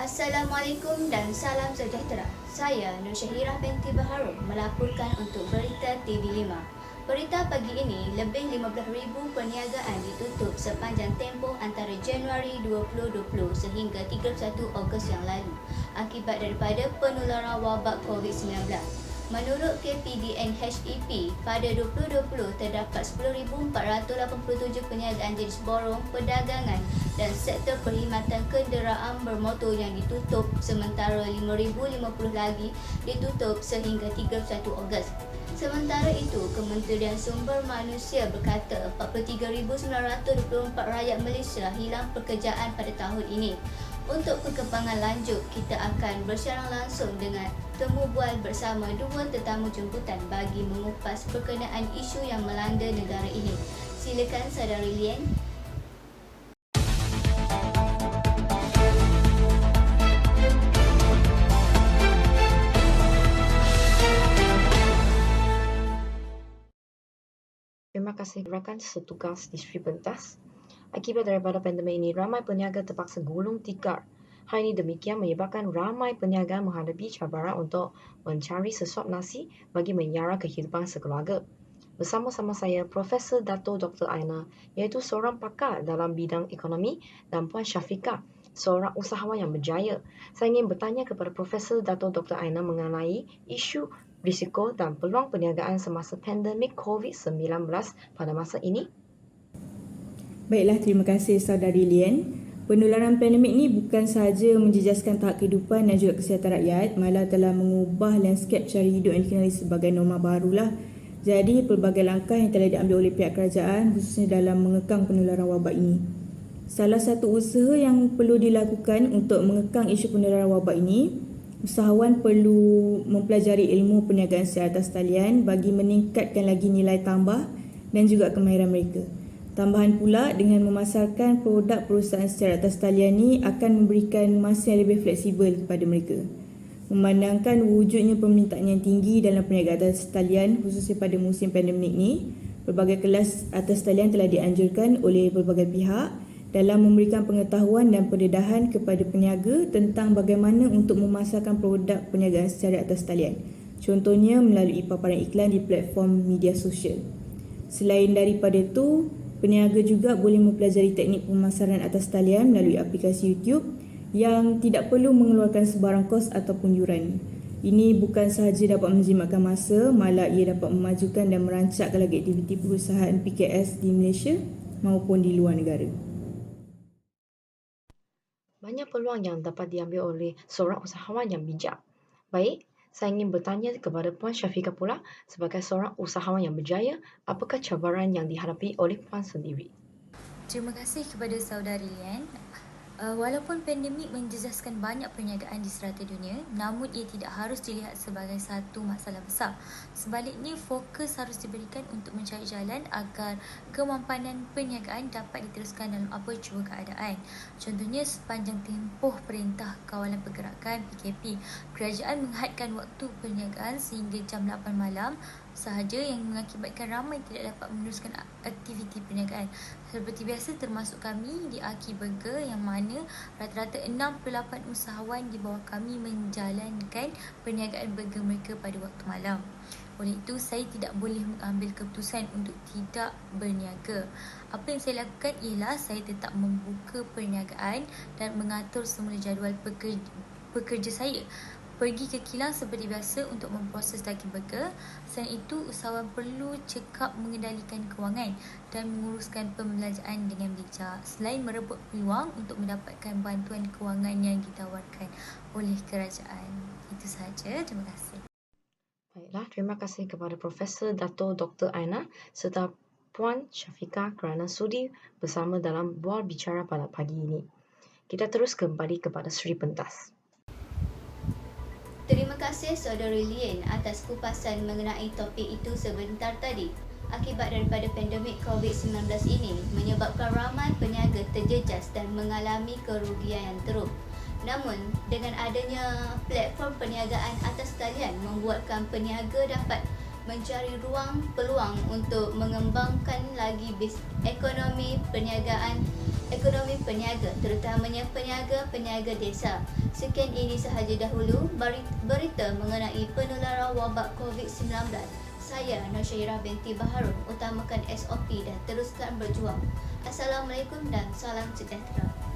Assalamualaikum dan salam sejahtera. Saya Nur Syahirah binti Baharul melaporkan untuk Berita TV5. Berita pagi ini, lebih 15,000 perniagaan ditutup sepanjang tempoh antara Januari 2020 sehingga 31 Ogos yang lalu akibat daripada penularan wabak COVID-19. Menurut KPDN HEP, pada 2020 terdapat 10,487 perniagaan jenis borong, perdagangan dan sektor perkhidmatan kenderaan bermotor yang ditutup, sementara 5,050 lagi ditutup sehingga 31 Ogos. Sementara itu, Kementerian Sumber Manusia berkata 43,924 rakyat Malaysia hilang pekerjaan pada tahun ini. Untuk perkembangan lanjut, kita akan bersiaran langsung dengan temu bual bersama dua tetamu jemputan bagi mengupas berkenaan isu yang melanda negara ini. Silakan saudari Lian. Terima kasih rakan setugas di Sri Pentas. Akibat daripada pandemik ini, ramai peniaga terpaksa gulung tikar. Hal ini demikian menyebabkan ramai peniaga menghadapi cabaran untuk mencari sesuap nasi bagi menyara kehidupan sekeluarga. Bersama-sama saya, Profesor Dato' Dr. Aina, iaitu seorang pakar dalam bidang ekonomi, dan Puan Syafiqah, seorang usahawan yang berjaya. Saya ingin bertanya kepada Profesor Dato' Dr. Aina mengenai isu risiko dan peluang perniagaan semasa pandemik COVID-19 pada masa ini. Baiklah, terima kasih saudari Lian. Penularan pandemik ini bukan sahaja menjejaskan tahap kehidupan dan juga kesihatan rakyat, malah telah mengubah lanskap cara hidup yang dikenali sebagai norma barulah. Jadi, pelbagai langkah yang telah diambil oleh pihak kerajaan khususnya dalam mengekang penularan wabak ini. Salah satu usaha yang perlu dilakukan untuk mengekang isu penularan wabak ini, usahawan perlu mempelajari ilmu perniagaan secara atas talian bagi meningkatkan lagi nilai tambah dan juga kemahiran mereka. Tambahan pula, dengan memasarkan produk perusahaan secara atas talian ini akan memberikan masa yang lebih fleksibel kepada mereka. Memandangkan wujudnya permintaan yang tinggi dalam perniagaan atas talian khususnya pada musim pandemik ini, pelbagai kelas atas talian telah dianjurkan oleh pelbagai pihak dalam memberikan pengetahuan dan pendedahan kepada peniaga tentang bagaimana untuk memasarkan produk perniagaan secara atas talian. Contohnya melalui paparan iklan di platform media sosial. Selain daripada itu, peniaga juga boleh mempelajari teknik pemasaran atas talian melalui aplikasi YouTube yang tidak perlu mengeluarkan sebarang kos ataupun yuran. Ini bukan sahaja dapat menjimatkan masa, malah ia dapat memajukan dan merancakkan lagi aktiviti perusahaan PKS di Malaysia maupun di luar negara. Banyak peluang yang dapat diambil oleh seorang usahawan yang bijak. Baik, saya ingin bertanya kepada Puan Syafiqah pula, sebagai seorang usahawan yang berjaya, apakah cabaran yang dihadapi oleh Puan sendiri? Terima kasih kepada saudari Lian. Walaupun pandemik menjejaskan banyak perniagaan di serata dunia, namun ia tidak harus dilihat sebagai satu masalah besar. Sebaliknya, fokus harus diberikan untuk mencari jalan agar kemampanan perniagaan dapat diteruskan dalam apa jua keadaan. Contohnya, sepanjang tempoh Perintah Kawalan Pergerakan PKP, kerajaan menghadkan waktu perniagaan sehingga jam 8 malam sahaja yang mengakibatkan ramai tidak dapat meneruskan aktiviti perniagaan. Seperti biasa, termasuk kami di Aki Burger yang mana rata-rata 68 usahawan di bawah kami menjalankan perniagaan burger mereka pada waktu malam. Oleh itu, saya tidak boleh mengambil keputusan untuk tidak berniaga. Apa yang saya lakukan ialah saya tetap membuka perniagaan dan mengatur semula jadual pekerja saya. Pergi ke kilang seperti biasa untuk memproses daging burger. Selain itu, usahawan perlu cekap mengendalikan kewangan dan menguruskan pembelanjaan dengan bijak selain merebut peluang untuk mendapatkan bantuan kewangan yang ditawarkan oleh kerajaan. Itu sahaja. Terima kasih. Baiklah, terima kasih kepada Profesor Dato' Dr. Aina serta Puan Syafiqah kerana sudi bersama dalam bual bicara pada pagi ini. Kita terus kembali kepada Sri Pentas. Terima kasih saudari Lian atas kupasan mengenai topik itu sebentar tadi. Akibat daripada pandemik COVID-19 ini menyebabkan ramai peniaga terjejas dan mengalami kerugian yang teruk. Namun, dengan adanya platform perniagaan atas talian membuatkan peniaga dapat mencari peluang untuk mengembangkan lagi ekonomi perniagaan ekonomi peniaga, terutamanya peniaga-peniaga desa. Sekian ini sahaja dahulu berita mengenai penularan wabak COVID-19. Saya Nur Syahirah binti Baharul, utamakan SOP dan teruskan berjuang. Assalamualaikum dan salam sejahtera.